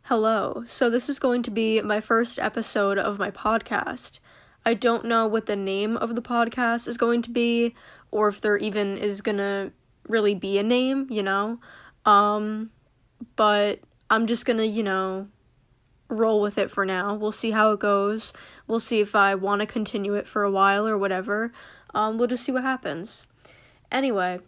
Hello. So this is going to be my first episode of my podcast. I don't know what the name of the podcast is going to be, or if there even is gonna really be a name, but I'm just gonna, roll with it for now. We'll see how it goes. We'll see if I want to continue it for a while or whatever. We'll just see what happens. Anyway,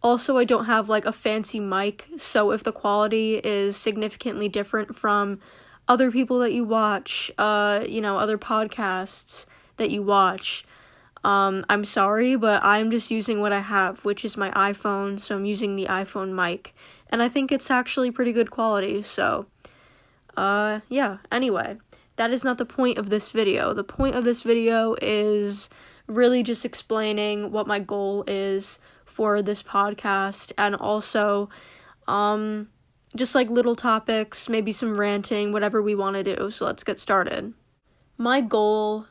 also, I don't have, a fancy mic, so if the quality is significantly different from other people that you watch, other podcasts that you watch, I'm sorry, but I'm just using what I have, which is my iPhone, so I'm using the iPhone mic, and I think it's actually pretty good quality, so, anyway, that is not the point of this video. The point of this video is really just explaining what my goal is for this podcast, and also just little topics, maybe some ranting, whatever we want to do. So let's get started. My goal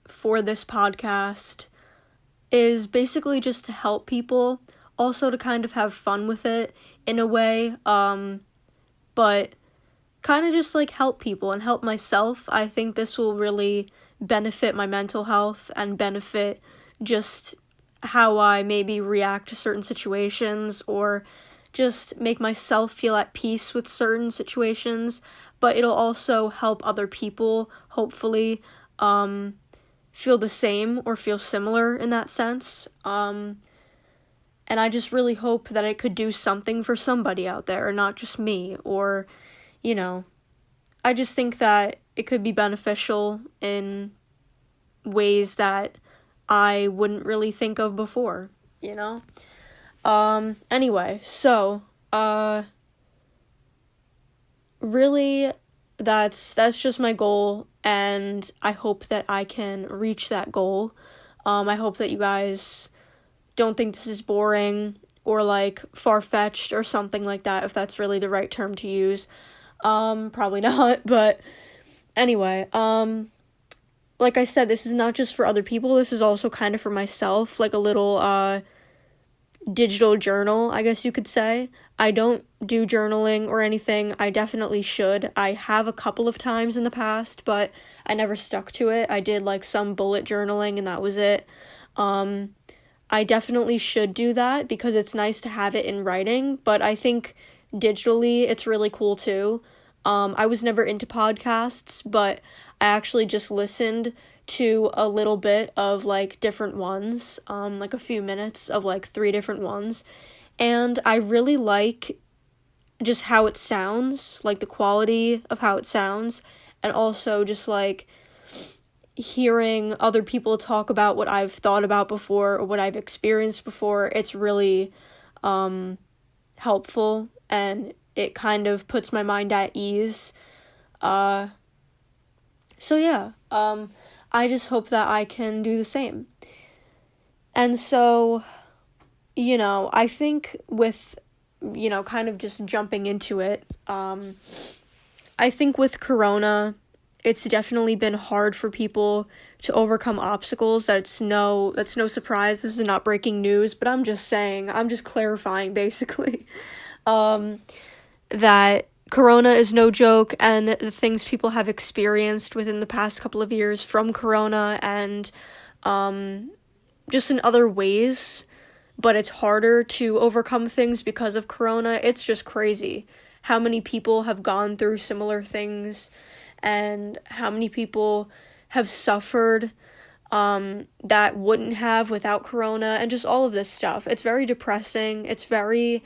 for this podcast is basically just to help people, also to kind of have fun with it in a way, but kind of just help people and help myself. I think this will really benefit my mental health and benefit just how I maybe react to certain situations, or just make myself feel at peace with certain situations, but it'll also help other people, hopefully, feel the same or feel similar in that sense, and I just really hope that it could do something for somebody out there, not just me, or, I just think that it could be beneficial in ways that I wouldn't really think of before, Anyway, so, really, that's just my goal, and I hope that I can reach that goal. I hope that you guys don't think this is boring, or, far-fetched, or something like that, if that's really the right term to use. Probably not, but anyway, like I said, this is not just for other people, this is also kind of for myself, a little, digital journal, I guess you could say. I don't do journaling or anything. I definitely should. I have a couple of times in the past, but I never stuck to it. I did, some bullet journaling, and that was it. I definitely should do that, because it's nice to have it in writing, but I think digitally it's really cool, too. I was never into podcasts, but I actually just listened to a little bit of, different ones, a few minutes of, 3 different ones, and I really like just how it sounds, the quality of how it sounds, and also just, hearing other people talk about what I've thought about before, or what I've experienced before. It's really, helpful, and it kind of puts my mind at ease. So yeah, I just hope that I can do the same. And so, I think with, kind of just jumping into it, I think with Corona, it's definitely been hard for people to overcome obstacles. That's no surprise. This is not breaking news, but I'm just clarifying, basically. That Corona is no joke, and the things people have experienced within the past couple of years from Corona, and just in other ways, but it's harder to overcome things because of Corona. It's just crazy how many people have gone through similar things, and how many people have suffered that wouldn't have without Corona, and just all of this stuff. It's very depressing. It's very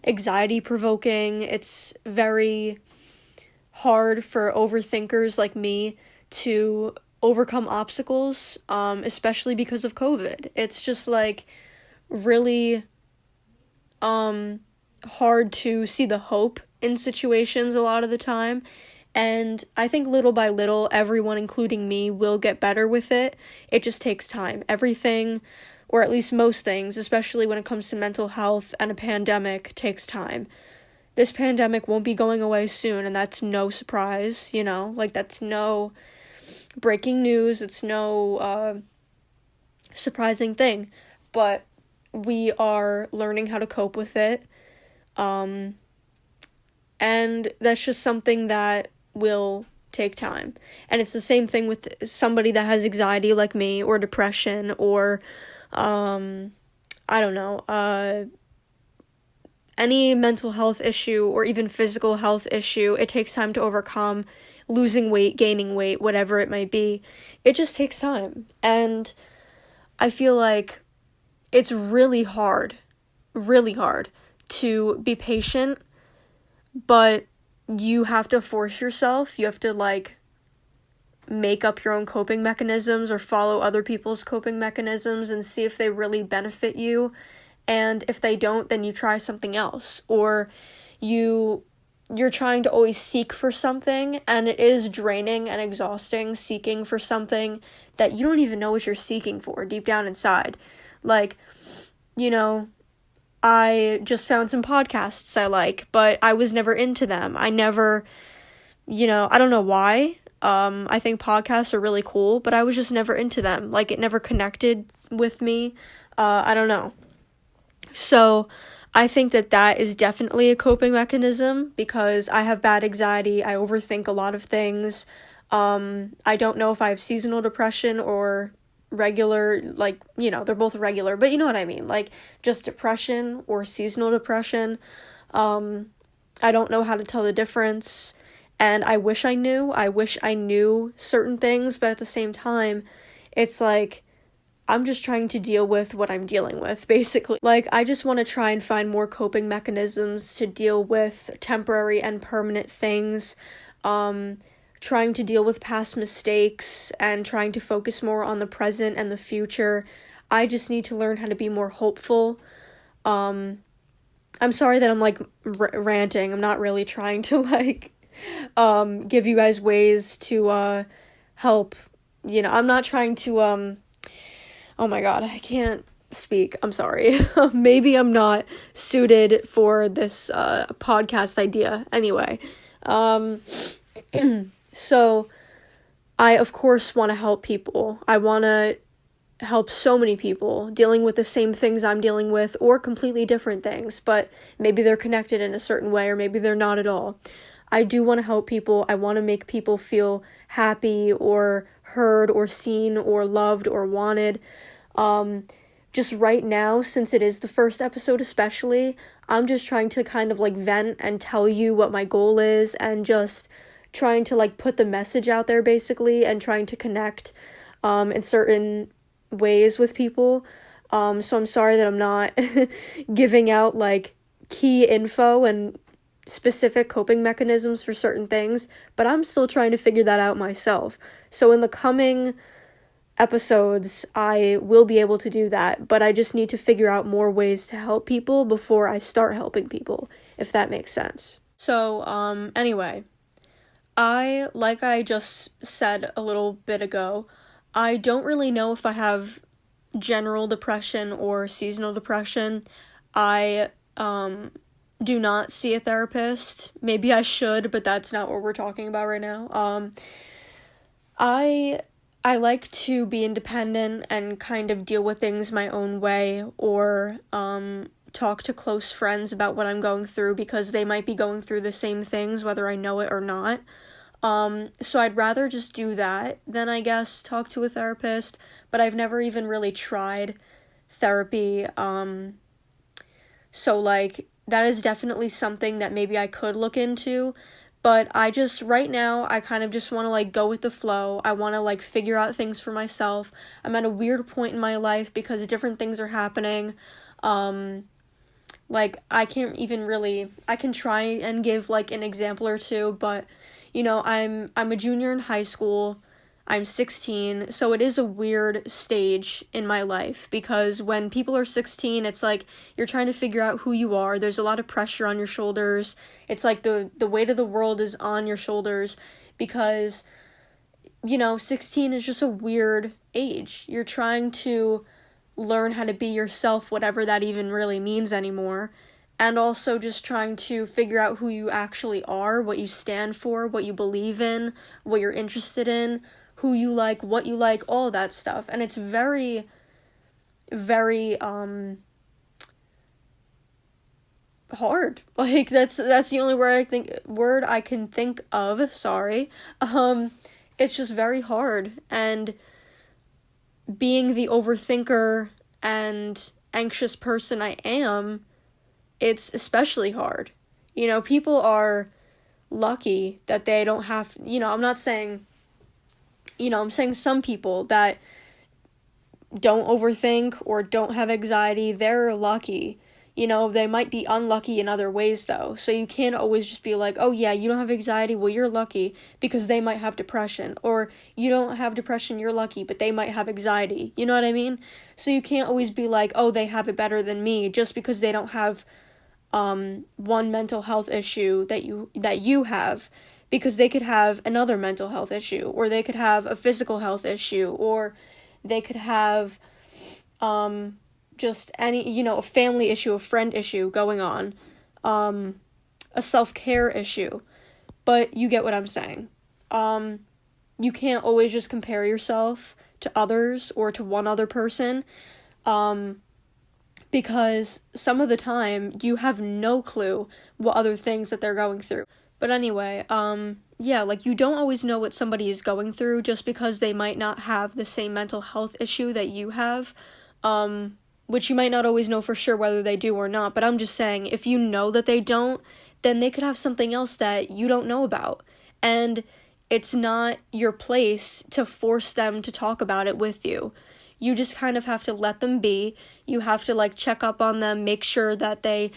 anxiety-provoking. It's very hard for overthinkers like me to overcome obstacles, especially because of COVID. It's just, really hard to see the hope in situations a lot of the time, and I think little by little, everyone, including me, will get better with it. It just takes time. Everything, or at least most things, especially when it comes to mental health and a pandemic, takes time. This pandemic won't be going away soon, and that's no surprise, that's no breaking news, it's no surprising thing, but we are learning how to cope with it, And that's just something that will take time. And it's the same thing with somebody that has anxiety like me, or depression, or I don't know, any mental health issue or even physical health issue. It takes time to overcome. Losing weight, gaining weight, whatever it might be, it just takes time. And I feel like it's really hard to be patient, but you have to force yourself. You have to like make up your own coping mechanisms or follow other people's coping mechanisms and see if they really benefit you. And if they don't, then you try something else. Or you're trying to always seek for something, and it is draining and exhausting seeking for something that you don't even know what you're seeking for deep down inside. Like, you know, I just found some podcasts I like, but I was never into them. I never, I don't know why. I think podcasts are really cool, but I was just never into them. Like, it never connected with me. I don't know. So I think that is definitely a coping mechanism, because I have bad anxiety. I overthink a lot of things. I don't know if I have seasonal depression or regular, like, they're both regular, but you know what I mean, like, just depression or seasonal depression. I don't know how to tell the difference, and I wish I knew certain things, but at the same time, it's like, I'm just trying to deal with what I'm dealing with, basically. Like, I just want to try and find more coping mechanisms to deal with temporary and permanent things, trying to deal with past mistakes, and trying to focus more on the present and the future. I just need to learn how to be more hopeful. I'm sorry that I'm, like, ranting. I'm not really trying to, like, give you guys ways to, help. I'm not trying to, oh my god, I can't speak. I'm sorry. Maybe I'm not suited for this podcast idea. Anyway, so I, of course, want to help people. I want to help so many people dealing with the same things I'm dealing with, or completely different things, but maybe they're connected in a certain way, or maybe they're not at all. I do want to help people. I want to make people feel happy or heard or seen or loved or wanted. Just right now, since it is the first episode especially, I'm just trying to kind of like vent and tell you what my goal is, and just trying to like put the message out there basically, and trying to connect in certain ways with people. So I'm sorry that I'm not giving out like key info and specific coping mechanisms for certain things, but I'm still trying to figure that out myself. So in the coming episodes, I will be able to do that, but I just need to figure out more ways to help people before I start helping people, if that makes sense. So, anyway, like I just said a little bit ago, I don't really know if I have general depression or seasonal depression. I, do not see a therapist. Maybe I should, but that's not what we're talking about right now. I like to be independent and kind of deal with things my own way, or talk to close friends about what I'm going through, because they might be going through the same things whether I know it or not. So I'd rather just do that than, I guess, talk to a therapist, but I've never even really tried therapy. So like, that is definitely something that maybe I could look into. But right now, I kind of just want to, like, go with the flow. I want to, like, figure out things for myself. I'm at a weird point in my life because different things are happening. Like, I can try and give, like, an example or two, but, I'm a junior in high school. I'm 16, so it is a weird stage in my life, because when people are 16, it's like you're trying to figure out who you are. There's a lot of pressure on your shoulders. It's like the weight of the world is on your shoulders, because, 16 is just a weird age. You're trying to learn how to be yourself, whatever that even really means anymore, and also just trying to figure out who you actually are, what you stand for, what you believe in, what you're interested in, who you like, what you like, all of that stuff. And it's very, very, hard. Like, that's the only word I can think of, sorry. It's just very hard, and being the overthinker and anxious person I am, it's especially hard. You know, people are lucky that they don't have, I'm not saying, I'm saying some people that don't overthink or don't have anxiety, they're lucky. They might be unlucky in other ways, though. So you can't always just be like, oh, yeah, you don't have anxiety, well, you're lucky, because they might have depression. Or you don't have depression, you're lucky, but they might have anxiety. You know what I mean? So you can't always be like, oh, they have it better than me, just because they don't have one mental health issue that you have, because they could have another mental health issue, or they could have a physical health issue, or they could have just any, a family issue, a friend issue going on, a self-care issue. But you get what I'm saying. You can't always just compare yourself to others or to one other person, because some of the time you have no clue what other things that they're going through. But anyway, like, you don't always know what somebody is going through just because they might not have the same mental health issue that you have, which you might not always know for sure whether they do or not. But I'm just saying, if you know that they don't, then they could have something else that you don't know about. And it's not your place to force them to talk about it with you. You just kind of have to let them be. You have to, like, check up on them, make sure that they,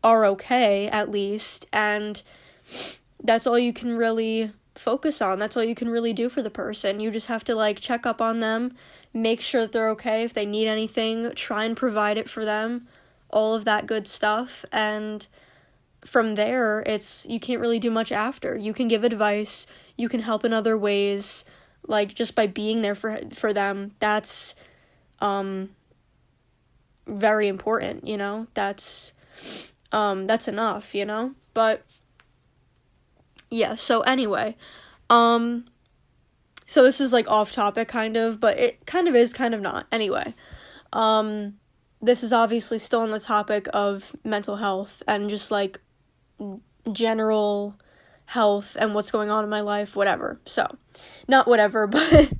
are okay, at least. And that's all you can really focus on. That's all you can really do for the person. You just have to, like, check up on them, make sure that they're okay. If they need anything, try and provide it for them, all of that good stuff. And from there, you can't really do much after. You can give advice, you can help in other ways, like, just by being there for them. That's very important, that's enough, but yeah. So anyway, so this is, like, off topic kind of, but it kind of is, kind of not. Anyway, this is obviously still on the topic of mental health and just, like, general health and what's going on in my life, whatever. So, not whatever, but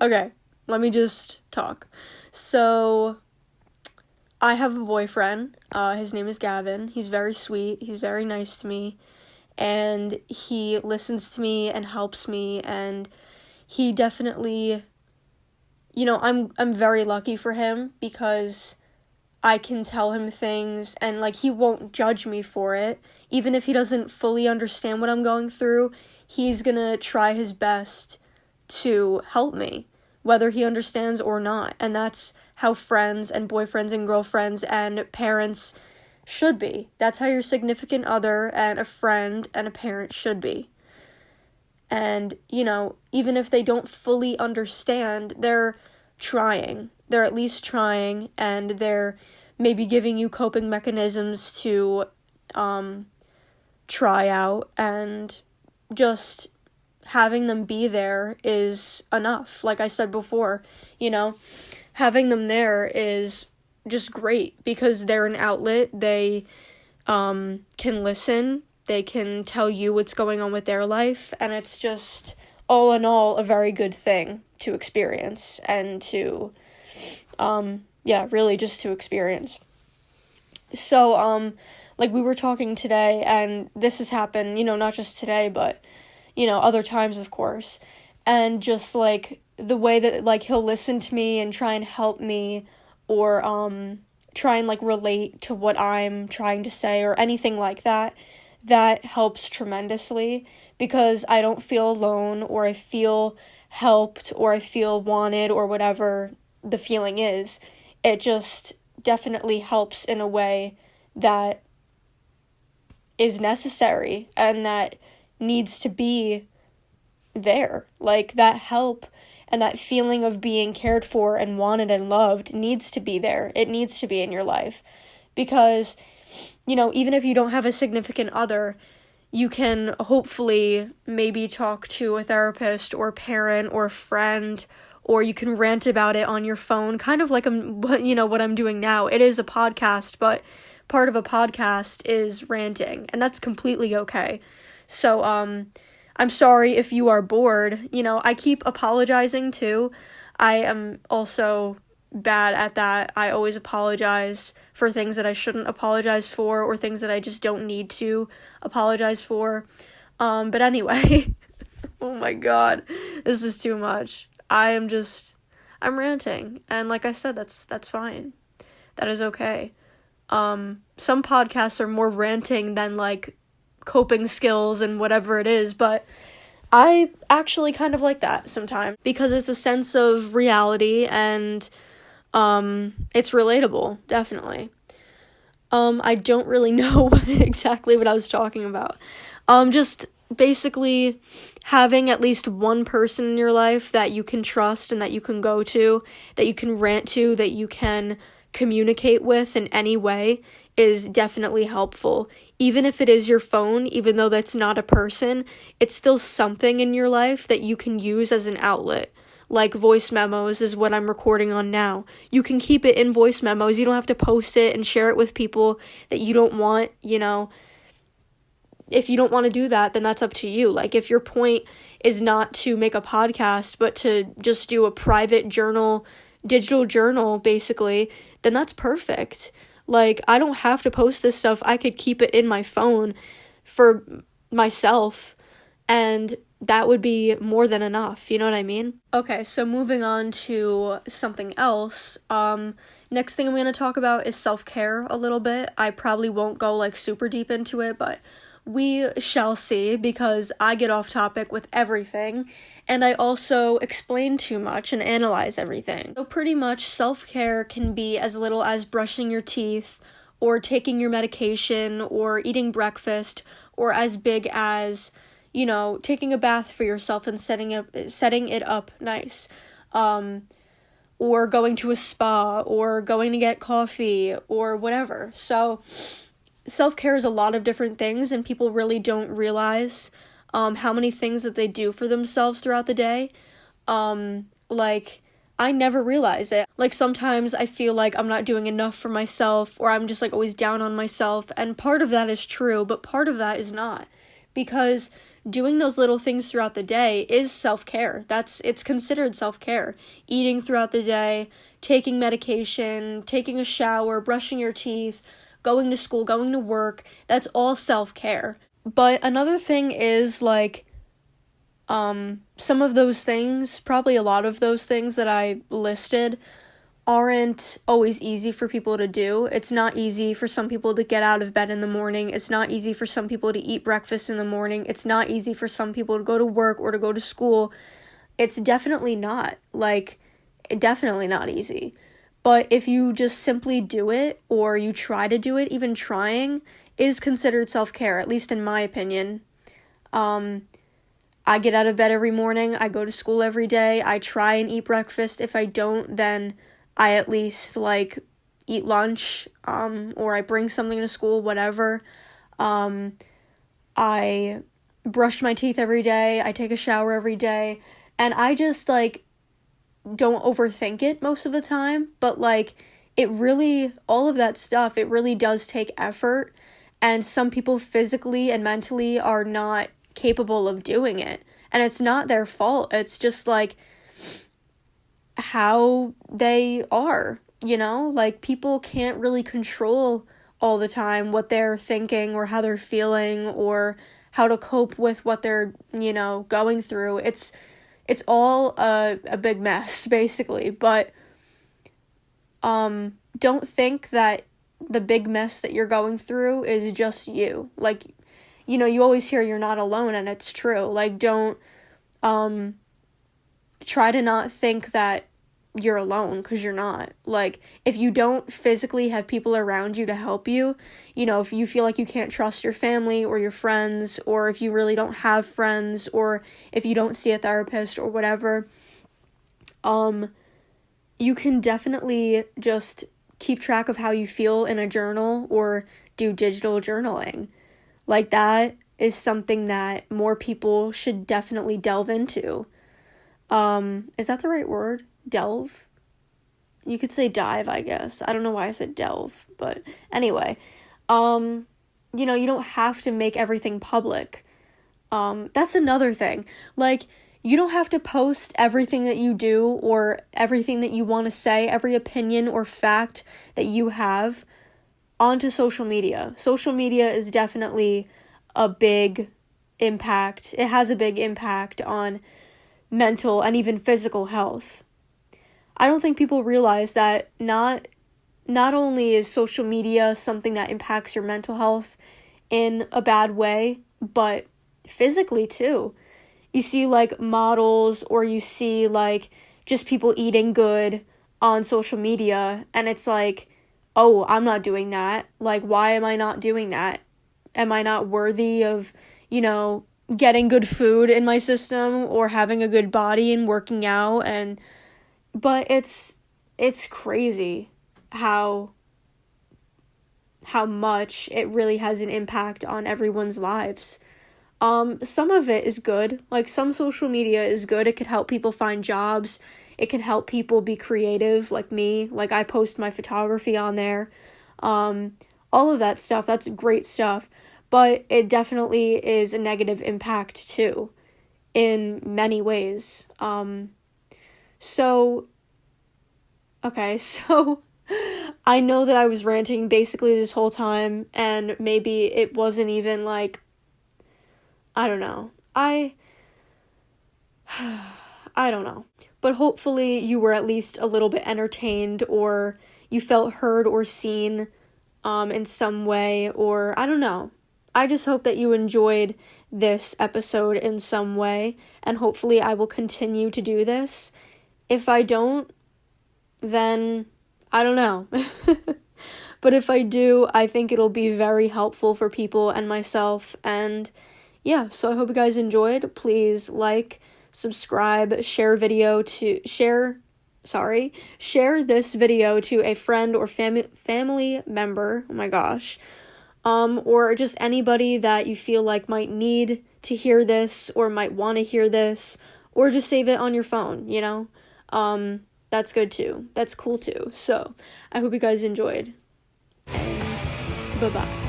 okay, let me just talk. So, I have a boyfriend. His name is Gavin. He's very sweet. He's very nice to me. And he listens to me and helps me, and he definitely, I'm very lucky for him, because I can tell him things, and, like, he won't judge me for it. Even if he doesn't fully understand what I'm going through, he's gonna try his best to help me, whether he understands or not. And that's how friends and boyfriends and girlfriends and parents should be. That's how your significant other and a friend and a parent should be. And, even if they don't fully understand, they're trying. They're at least trying, and they're maybe giving you coping mechanisms to try out, and just having them be there is enough. Like I said before, having them there is just great, because they're an outlet. They can listen, they can tell you what's going on with their life, and it's just, all in all, a very good thing to experience, and to really just to experience. So, like, we were talking today, and this has happened, not just today, but, other times, of course, and just, like, the way that, like, he'll listen to me and try and help me, or, try and, like, relate to what I'm trying to say, or anything like that, that helps tremendously, because I don't feel alone, or I feel helped, or I feel wanted, or whatever the feeling is. It just definitely helps in a way that is necessary, and that needs to be there. Like, that help and that feeling of being cared for and wanted and loved needs to be there. It needs to be in your life, because, even if you don't have a significant other, you can hopefully maybe talk to a therapist or parent or friend, or you can rant about it on your phone, kind of like what I'm doing now. It is a podcast, but part of a podcast is ranting, and that's completely okay. So, I'm sorry if you are bored. I keep apologizing too. I am also bad at that. I always apologize for things that I shouldn't apologize for, or things that I just don't need to apologize for. But anyway, oh my god, this is too much. I'm ranting, and like I said, that's fine. That is okay. Some podcasts are more ranting than like coping skills and whatever it is, but I actually kind of like that sometimes because it's a sense of reality and it's relatable, definitely. I don't really know exactly what I was talking about. Just basically having at least one person in your life that you can trust and that you can go to, that you can rant to, that you can communicate with in any way is definitely helpful. Even if it is your phone, even though that's not a person, it's still something in your life that you can use as an outlet. Like voice memos is what I'm recording on now. You can keep it in voice memos. You don't have to post it and share it with people that you don't want, If you don't want to do that, then that's up to you. Like, if your point is not to make a podcast, but to just do a private journal, digital journal, basically, then that's perfect. Like, I don't have to post this stuff. I could keep it in my phone for myself, and that would be more than enough. You know what I mean? Okay, so moving on to something else. Next thing I'm going to talk about is self-care a little bit. I probably won't go, like, super deep into it, but we shall see, because I get off topic with everything, and I also explain too much and analyze everything. So pretty much self-care can be as little as brushing your teeth, or taking your medication, or eating breakfast, or as big as, taking a bath for yourself and setting it up nice. Or going to a spa, or going to get coffee, or whatever. So self-care is a lot of different things, and people really don't realize how many things that they do for themselves throughout the day. Like, I never realize it. Like, sometimes I feel like I'm not doing enough for myself, or I'm just, like, always down on myself, and part of that is true, but part of that is not. Because doing those little things throughout the day is self-care. It's considered self-care. Eating throughout the day, taking medication, taking a shower, brushing your teeth, going to school, going to work, that's all self-care. But another thing is, like, some of those things, probably a lot of those things that I listed, aren't always easy for people to do. It's not easy for some people to get out of bed in the morning. It's not easy for some people to eat breakfast in the morning. It's not easy for some people to go to work or to go to school. It's definitely not. Like, definitely not easy. But if you just simply do it, or you try to do it, even trying is considered self-care, at least in my opinion. I get out of bed every morning. I go to school every day. I try and eat breakfast. If I don't, then I at least, like, eat lunch, or I bring something to school, whatever. I brush my teeth every day. I take a shower every day. And I just, like, don't overthink it most of the time, but, like, it really, all of that stuff, it really does take effort, and some people physically and mentally are not capable of doing it, and it's not their fault. It's just, like, how they are, like, people can't really control all the time what they're thinking or how they're feeling or how to cope with what they're, going through. It's all a big mess, basically, but don't think that the big mess that you're going through is just you. Like, you always hear you're not alone, and it's true. Like, don't try to not think that you're alone, because you're not. Like, if you don't physically have people around you to help you, if you feel like you can't trust your family or your friends, or if you really don't have friends, or if you don't see a therapist or whatever, you can definitely just keep track of how you feel in a journal or do digital journaling. Like, that is something that more people should definitely delve into. Is that the right word? Delve? you could say dive, I guess. I don't know why I said delve, but anyway, you know, you don't have to make everything public. That's another thing. Like, you don't have to post everything that you do or everything that you want to say, every opinion or fact that you have onto social media. Social media is definitely a big impact. It has a big impact on mental and even physical health. I don't think people realize that not only is social media something that impacts your mental health in a bad way, but physically too. You see like models, or you see like just people eating good on social media, and it's like, oh, I'm not doing that. Like, why am I not doing that? Am I not worthy of, you know, getting good food in my system or having a good body and working out? But it's crazy how much it really has an impact on everyone's lives. Some of it is good. Like, some social media is good. It could help people find jobs. It can help people be creative, like me. Like, I post my photography on there. All of that stuff, that's great stuff. But it definitely is a negative impact too, in many ways. So I know that I was ranting basically this whole time, and maybe it wasn't even like, I don't know. I don't know. But hopefully you were at least a little bit entertained, or you felt heard or seen in some way, or I don't know. I just hope that you enjoyed this episode in some way, and hopefully I will continue to do this. If I don't, then I don't know. But if I do, I think it'll be very helpful for people and myself. And yeah, so I hope you guys enjoyed. Please like, subscribe, share this video to a friend or family member. Oh my gosh. Or just anybody that you feel like might need to hear this, or might want to hear this, or just save it on your phone, you know? That's good too. That's cool too. So, I hope you guys enjoyed. And bye-bye.